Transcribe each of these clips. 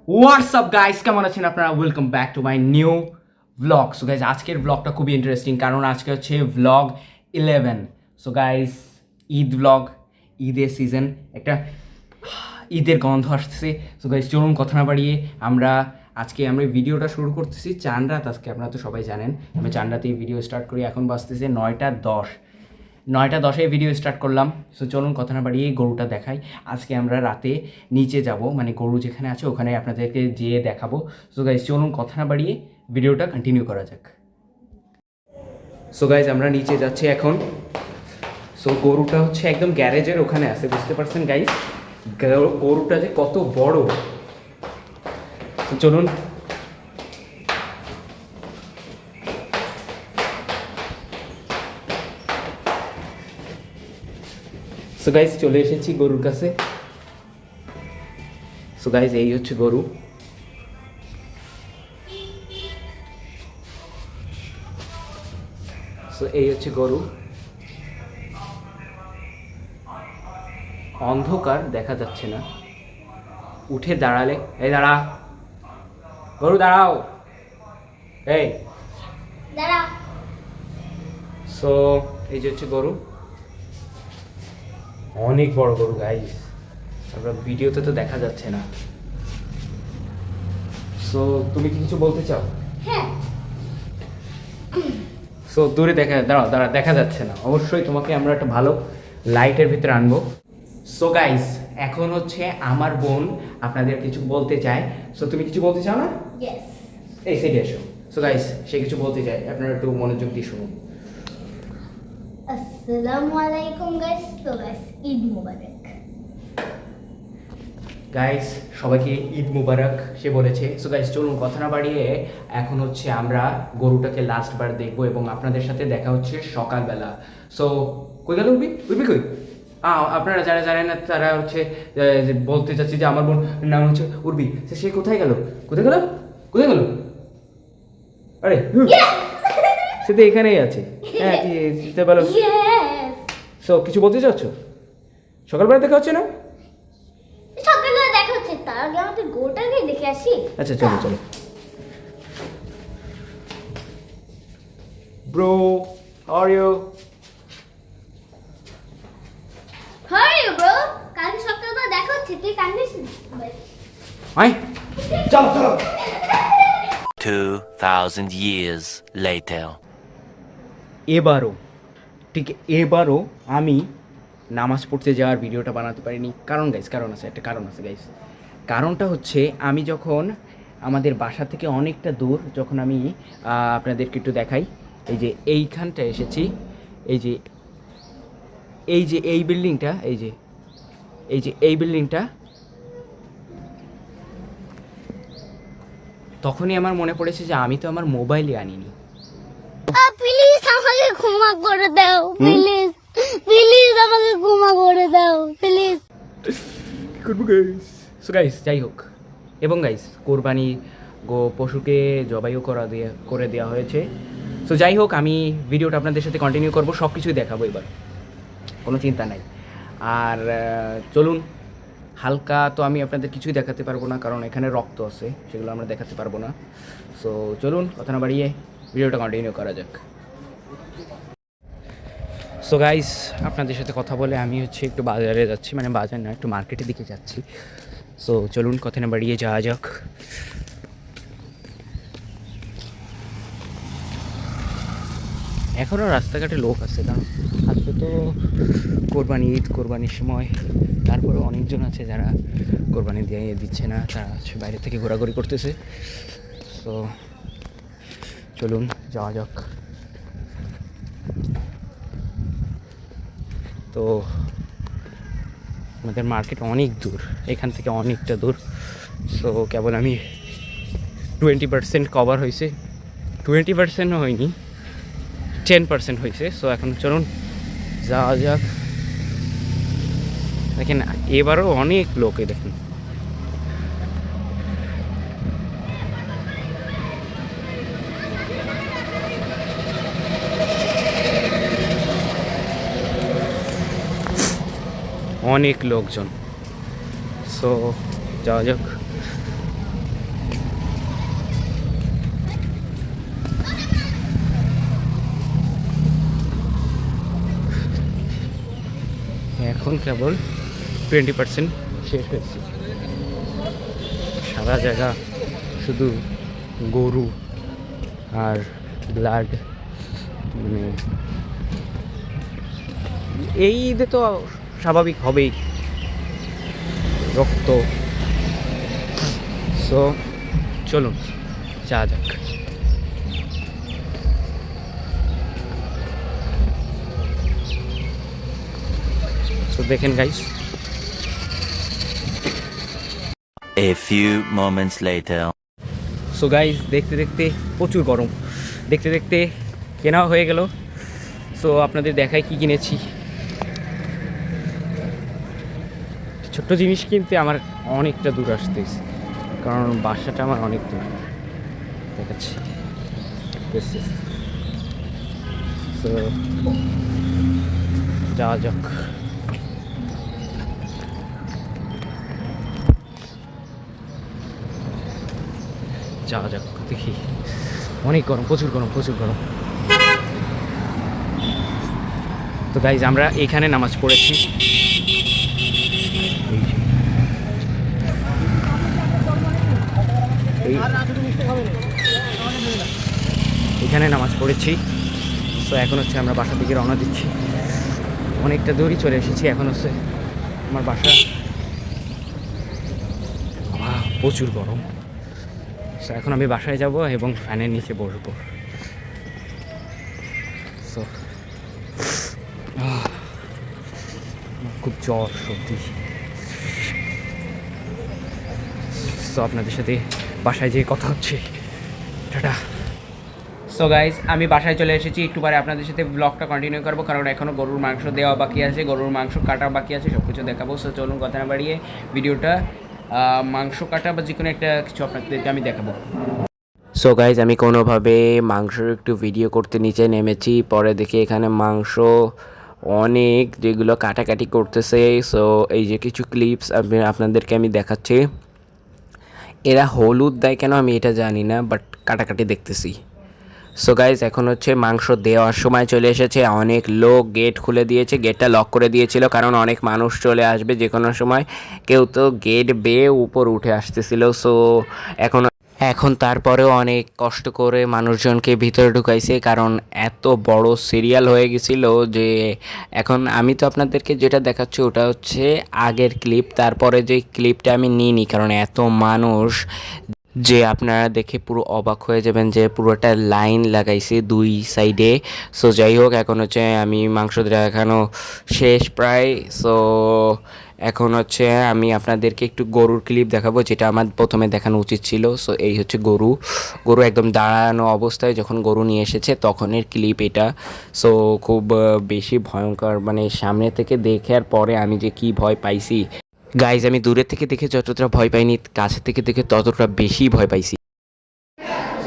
WhatsApp guys, কেমন আছেন আপনারা? Welcome back to my new vlog. So guys, আজকের ভ্লগটা খুবই ইন্টারেস্টিং, কারণ আজকে হচ্ছে vlog 11। So guys, Eid vlog, ঈদের সিজন, একটা ঈদের গন্ধ আসতেছে। সো গাইস, চলুন কথা না বাড়িয়ে আমরা ভিডিওটা শুরু করতেছি চান রাত। আজকে আপনারা তো সবাই জানেন আমি চান রাতেই ভিডিও স্টার্ট করি। এখন বাজতেছে 9:10 ভিডিও স্টার্ট করলাম। সো চলুন কথা না বাড়িয়ে গরুটা দেখাই। আজকে আমরা রাতে নিচে যাব, মানে গরু যেখানে আছে ওখানে আপনাদেরকে যেয়ে দেখাবো। সো গাইজ, চলুন কথা না বাড়িয়ে ভিডিওটা কন্টিনিউ করা যাক। সো গাইজ, আমরা নিচে যাচ্ছি এখন। সো গরুটা হচ্ছে একদম গ্যারেজের ওখানে আছে, বুঝতে পারছেন গাইজ গরুটা যে কত বড়। চলুন। সো গাইজ, চলে এসেছি গরুর কাছে। সো গাইজ, এই হচ্ছে গরু। সো এই হচ্ছে গরু, অন্ধকার দেখা যাচ্ছে না। উঠে দাঁড়ালে, এই দাঁড়া গরু, দাঁড়াও, এই দাঁড়া। সো এই যে হচ্ছে গরু, অনেক বড় গরু গাইস, আমরা ভিডিওতে তো দেখা যাচ্ছে না। সো তুমি কি কিছু বলতে চাও? হ্যাঁ, সো দূরে দেখা যাচ্ছে না। অবশ্যই তোমাকে আমরা একটা ভালো লাইটের ভিতরে আনবো। সো গাইস, এখন হচ্ছে আমার বোন আপনাদের কিছু বলতে চায়। সো তুমি কিছু বলতে চাও না? ইয়েস। এই সাইডে এসো। সো গাইস, সে কিছু বলতে চায়, আপনারা একটু মনোযোগ দিয়ে শুনুন। আসসালামু আলাইকুম গাইস। তো গাইস, ঈদ মোবারক। গাইস, সবাইকে ঈদ মুবারক সে বলেছে। সো গাইস, চলুন কথা না বাড়িয়ে এখন হচ্ছে আমরা গরুটাকে লাস্টবার দেখবো এবং আপনাদের সাথে দেখা হচ্ছে সকালবেলা। সো কই গেল উর্বি? উর্বি কই? আপনারা যারা জানেন না তারা হচ্ছে যে বলতে চাচ্ছি যে আমার বোন নাম হচ্ছে উর্বি। সে কোথায় গেল? কোথায় গেল? কোথায় গেল? আরে সে তো এখানেই আছে। হ্যাঁ, কি বলো? ইয়েস। সো কিছু বলতে চাচ্ছ? সকালবেলা দেখা হচ্ছে না? সকালবেলা দেখা হচ্ছে, তার আগে আমাদের গোটাকে দেখে আসি। আচ্ছা, চলো চলো। Bro, how are you? Hi bro, কাল সকালবেলা দেখা হচ্ছে, তুই কান্দিস না? আয়, চলো চলো। 2000 years later. এবারও আমি নামাজ পড়তে যাওয়ার ভিডিওটা বানাতে পারিনি। কারণ আছে, একটা কারণ আছে গাইস। কারণটা হচ্ছে, আমি যখন আমাদের বাসা থেকে অনেকটা দূর, যখন আমি আপনাদেরকে একটু দেখাই, এই যে এইখানটা এসেছি, এই বিল্ডিংটা, এই বিল্ডিংটা, তখনই আমার মনে পড়েছে যে আমি তো আমার মোবাইলই আনিনি। প্লিজ আমাকে ক্ষমা করে দাও, প্লিজ প্লিজ আমাকে ক্ষমা করে দাও, প্লিজ। সো গাইস, যাই হোক, এবং গাইস কোরবানি পশুকে জবাইও করে দেওয়া হয়েছে। সো যাই হোক, আমি ভিডিওটা আপনাদের সাথে কন্টিনিউ করবো, সব কিছুই দেখাবো এবার, কোনো চিন্তা নাই। আর চলুন, হালকা তো আমি আপনাদের কিছুই দেখাতে পারবো না, কারণ এখানে রক্ত আছে, সেগুলো আমরা দেখাতে পারবো না। সো চলুন কথা না বাড়িয়ে ভিডিওটা কন্টিনিউ করা যাক। সো গাইস, আপনাদের সাথে কথা বলে আমি হচ্ছে একটু বাজারে যাচ্ছি, মানে বাজার না, একটু মার্কেটের দিকে যাচ্ছি। সো চলুন কথা না বাড়িয়ে যাওয়া যাক। এখনও রাস্তাঘাটে লোক আছে, কারণ আজকে তো কোরবানির সময়। তারপরে অনেকজন আছে যারা কোরবানি দিচ্ছে না, তারা হচ্ছে বাইরে থেকে ঘোরাঘুরি করতেছে। সো চলুন যাওয়া যাক। তো আমাদের মার্কেট অনেক দূর, এখান থেকে অনেকটা দূর। সো কেবল আমি 20% কভার হয়েছে, 20%ও হয়নি, 10% হয়েছে। সো এখন চলুন যাওয়া যাক। দেখেন, এবারও অনেক লোকে, দেখেন অনেক লোকজন। সো যাওয়া যাক। এখন কেবল 20% শেষ হয়েছে। সারা জায়গা শুধু গরু আর ব্লাড, মানে এই ঈদে তো স্বাভাবিক হবেই রক্ত। সো চলুন যা যাক। সো দেখেন guys, A few moments later. So guys দেখতে দেখতে প্রচুর গরম, দেখতে দেখতে কেনাও হয়ে গেল। সো আপনাদের দেখাই কি কিনেছি। ছোট্ট জিনিস কিনতে আমার অনেকটা দূর আসতে হয়েছে, কারণ বাসাটা আমার অনেক দূর। দেখাচ্ছি, সো যাওয়া যাক। যাওয়া যাক, দেখি। অনেক গরম, প্রচুর গরম, প্রচুর গরম। তো গাইজ আমরা এখানে নামাজ পড়েছি। এখানে নামাজ পড়েছি। তো এখন হচ্ছে আমরা বাসা থেকে রওনা দিচ্ছি। অনেকটা দূরই চলে এসেছি। এখন হচ্ছে আমার বাসা। প্রচুর গরম। তো এখন আমি বাসায় যাব এবং ফ্যানের নিচে বসবো। সো খুব জ্বর, সর্দি। সো আপনাদের সাথে বাসায় যেয়ে কথা হচ্ছে। টাটা। সো গাইজ আমি বাসায় চলে এসেছি। একটু পরে আপনাদের সাথে ব্লগটা কন্টিনিউ করবো, কারণ এখনও গরুর মাংস দেওয়া বাকি আছে, গরুর মাংস কাটা বাকি আছে, সব কিছু দেখাবো। সো চলুন কথা না বাড়িয়ে ভিডিওটা মাংস কাটা বা যে কোনো একটা কিছু আপনাদেরকে আমি দেখাবো। সো গাইজ আমি কোনোভাবে মাংসের একটু ভিডিও করতে নিচে নেমেছি। পরে দেখি এখানে মাংস অনেক যেগুলো কাটাকাটি করতেছে। সো এই যে কিছু ক্লিপস আপনাদেরকে আমি দেখাচ্ছি। এরা হলুদ দেয় কেন আমি এটা জানি না, বাট কাটাকাটি দেখতেছি। সো গাইজ এখন হচ্ছে মাংস দেওয়ার সময় চলে এসেছে। অনেক লোক গেট খুলে দিয়েছে, গেটটা লক করে দিয়েছিল কারণ অনেক মানুষ চলে আসবে যে কোনো সময়। কেউ তো গেট বেয়ে উপর উঠে আসতেছিল। সো এখন তারপরেও অনেক কষ্ট করে মানুষজনকে ভিতরে ঢুকাইছে, কারণ এত বড় সিরিয়াল হয়ে গেছিলো যে এখন আমি তো আপনাদেরকে যেটা দেখাচ্ছি ওটা হচ্ছে আগের ক্লিপ। তারপরে যে ক্লিপটা আমি নিইনি, কারণ এত মানুষ যে আপনারা দেখে পুরো অবাক হয়ে যাবেন যে পুরোটা লাইন লাগাইছে দুই সাইডে। সো যাই হোক, এখন হচ্ছে আমি মাংস দেখানো শেষ প্রায়। সো এখন হচ্ছে আমি আপনাদেরকে একটু গরুর ক্লিপ দেখাবো, যেটা আমার প্রথমে দেখানো উচিত ছিল। সো এই হচ্ছে গরু একদম দাঁড়ানো অবস্থায় যখন গরু নিয়ে এসেছে তখনের ক্লিপ এটা। সো খুব বেশি ভয়ঙ্কর, মানে সামনে থেকে দেখার পরে আমি যে কি ভয় পাইছি গাইজ, আমি দূরের থেকে দেখে যতটা ভয় পাইনি, কাছে থেকে দেখে ততটা বেশি ভয় পাইছি।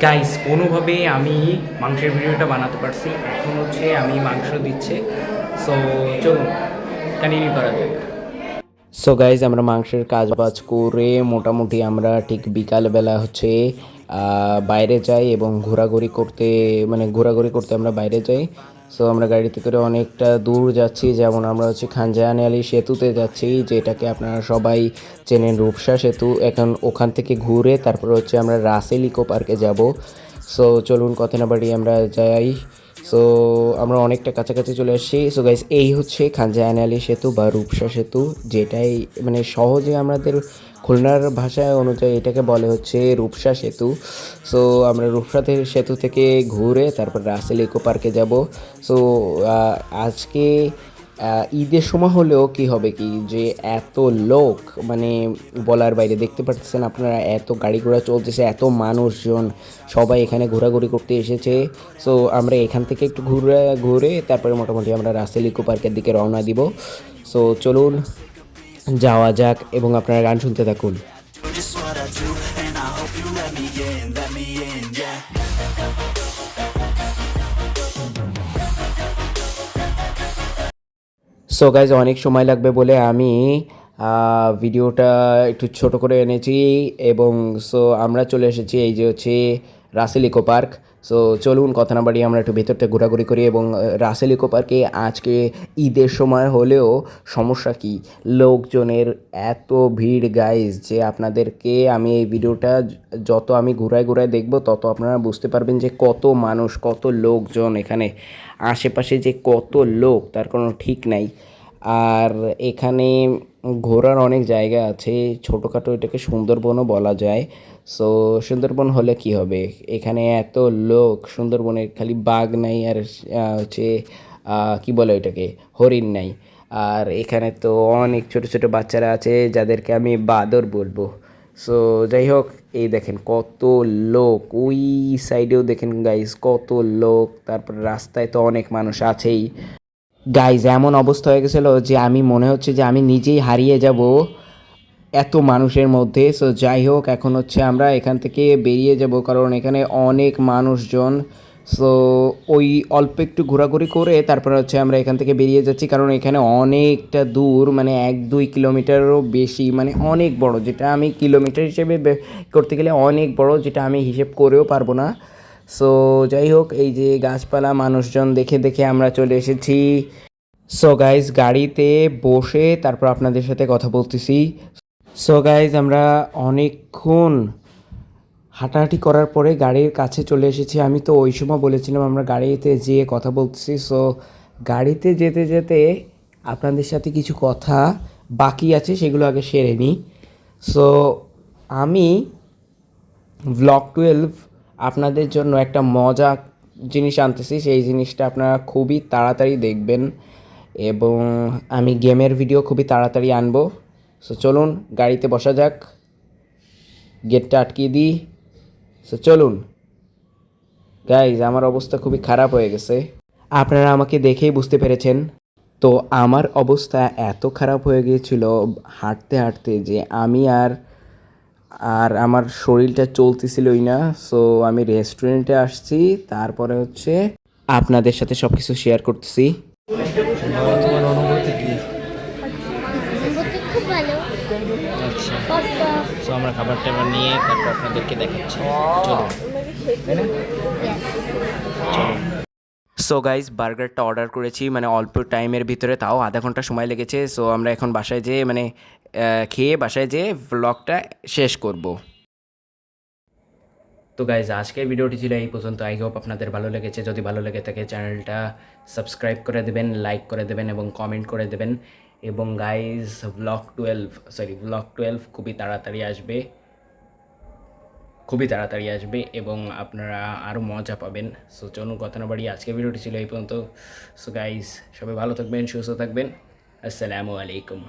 গাইজ কোনোভাবে আমি মাংসের ভিডিওটা বানাতে পারছি। এখন হচ্ছে আমি মাংস দিচ্ছে। সো চলুন কন্টিনিউ করা যাক। সো গাইজ আমরা মাংসের কাজ বাজ করে মোটামুটি আমরা ঠিক বিকালবেলা হচ্ছে বাইরে যাই এবং ঘোরাঘুরি করতে আমরা বাইরে যাই। সো আমরা গাড়িতে করে অনেকটা দূর যাচ্ছি, যেমন আমরা হচ্ছে খান জাহান আলী সেতুতে যাচ্ছি, যেটাকে আপনারা সবাই চেনেন রূপসা সেতু। এখন ওখান থেকে ঘুরে তারপর হচ্ছে আমরা রাসেল ইকো পার্কে যাব। সো চলুন কথা না বাড়িয়ে আমরা যাই। সো আমরা অনেকটা কাছাকাছি চলে আসছি। সো গাইস এই হচ্ছে খান জাহান আলী সেতু বা রূপসা সেতু, যেটাই মানে সহজে আমাদের খুলনার ভাষায় অনুযায়ী এটাকে বলে হচ্ছে রূপসা সেতু। সো আমরা রূপসা সেতু থেকে ঘুরে তারপর রাসেল ইকো পার্কে যাব। সো আজকে ঈদের সময় হলেও কি হবে কি যে এত লোক, মানে বলার বাইরে। দেখতে পাচ্ছেন আপনারা এত গাড়ি ঘোড়া চলতেছে, এত মানুষজন সবাই এখানে ঘোরাঘুরি করতে এসেছে। সো আমরা এখান থেকে একটু ঘুরে তারপরে মোটামুটি আমরা রাসেল ইকো পার্কের দিকে রওনা দিব। সো চলুন যাওয়া যাক এবং আপনারা গান শুনতে থাকুন। সো গাইজ অনেক সময় লাগবে বলে আমি ভিডিওটা একটু ছোট করে এনেছি এবং সো আমরা চলে এসেছি এই যে হচ্ছে রাসেল ইকো পার্ক। সো চলুন কথা না বাড়িয়ে আমরা একটু ভেতরটা ঘোরাঘুরি করি। এবং রাসেল ইকো পার্কে আজকে ঈদের সময় হলেও সমস্যা কি, লোকজনের এত ভিড় গাইজ, যে আপনাদেরকে আমি এই ভিডিওটা যত আমি ঘুরায় ঘুরায় দেখব তত আপনারা বুঝতে পারবেন যে কত মানুষ, কত লোকজন এখানে, আশেপাশে যে কত লোক তার কোনো ঠিক নাই। আর এখানে ঘোরার অনেক জায়গা আছে, ছোটোখাটো এটাকে সুন্দরবনও বলা যায়। সো সুন্দরবন হলে কি হবে, এখানে এত লোক, সুন্দরবনে খালি বাঘ নাই আর হচ্ছে কি বলে এটাকে, হরিণ নাই। আর এখানে তো অনেক ছোট ছোট বাচ্চারা আছে যাদেরকে আমি বাদর বলবো। সো যাই হোক, এই দেখেন কত লোক, ওই সাইডেও দেখেন গাইস কত লোক, তারপর রাস্তায় তো অনেক মানুষ আছেই। গাইজ এমন অবস্থা হয়ে গেছিলো যে আমি মনে হচ্ছে যে আমি নিজেই হারিয়ে যাব এত মানুষের মধ্যে। সো যাই হোক, এখন হচ্ছে আমরা এখান থেকে বেরিয়ে যাব, কারণ এখানে অনেক মানুষজন। সো ওই অল্প একটু ঘোরাঘুরি করে তারপরে হচ্ছে আমরা এখান থেকে বেরিয়ে যাচ্ছি, কারণ এখানে অনেকটা দূর, মানে 1-2 কিলোমিটারও বেশি, মানে অনেক বড়, যেটা আমি কিলোমিটার হিসেবে করতে গেলে অনেক বড়, যেটা আমি হিসেব করেও পারবো না। সো যাই হোক, এই যে গাছপালা, মানুষজন দেখে দেখে আমরা চলে এসেছি। সো গাইজ গাড়িতে বসে তারপর আপনাদের সাথে কথা বলতেছি। সো গাইজ আমরা অনেকক্ষণ হাঁটাহাঁটি করার পরে গাড়ির কাছে চলে এসেছি। আমি তো ওই সময় বলেছিলাম আমরা গাড়িতে যেয়ে কথা বলতেছি। সো গাড়িতে যেতে যেতে আপনাদের সাথে কিছু কথা বাকি আছে, সেগুলো আগে সেরে নিই। সো আমি ব্লগ 12 আপনাদের জন্য একটা মজা জিনিস আনতেছি, সেই জিনিসটা আপনারা খুবই তাড়াতাড়ি দেখবেন, এবং আমি গেমের ভিডিও খুবই তাড়াতাড়ি আনবো। সো চলুন গাড়িতে বসা যাক, গেটটা আটকিয়ে দিই। সো চলুন গাইজ, আমার অবস্থা খুবই খারাপ হয়ে গেছে, আপনারা আমাকে দেখেই বুঝতে পেরেছেন। তো আমার অবস্থা এত খারাপ হয়ে গিয়েছিল হাঁটতে হাঁটতে যে আমি আর আর আমার শরীরটা চলতেছিলই না। সো আমি রেস্টুরেন্টে আসছি, তারপরে হচ্ছে আপনাদের সাথে সব কিছু শেয়ার করতেছি। তোমার অনুভূতি কি? অনুভূতি খুব ভালো। আচ্ছা, পাস্তা। সো আমরা খাবার টাবার নিয়ে তারপর আপনাদেরকে দেখাচ্ছি, চলুন, তাই না? চলুন। সো গাইজ বার্গারটা অর্ডার করেছি, মানে অল্প টাইমের ভিতরে, তাও আধা ঘন্টা সময় লেগেছে। সো আমরা এখন বাসায় যেয়ে মানে খেয়ে বাসায় যেয়ে ব্লগটা শেষ করব। তো গাইজ আজকের ভিডিওটি ছিল এই পর্যন্ত। আই হোপ আপনাদের ভালো লেগেছে। যদি ভালো লেগে থাকে চ্যানেলটা সাবস্ক্রাইব করে দেবেন, লাইক করে দেবেন এবং কমেন্ট করে দেবেন। এবং গাইজ ব্লগ 12 খুবই তাড়াতাড়ি আসবে, খুবই তাড়াতাড়ি আসবে এবং আপনারা আরও মজা পাবেন। সো চলুন কথা না বাড়িয়ে আজকের ভিডিওটি ছিল এই পর্যন্ত। সো গাইজ সবাই ভালো থাকবেন, সুস্থ থাকবেন। আসসালামু আলাইকুম।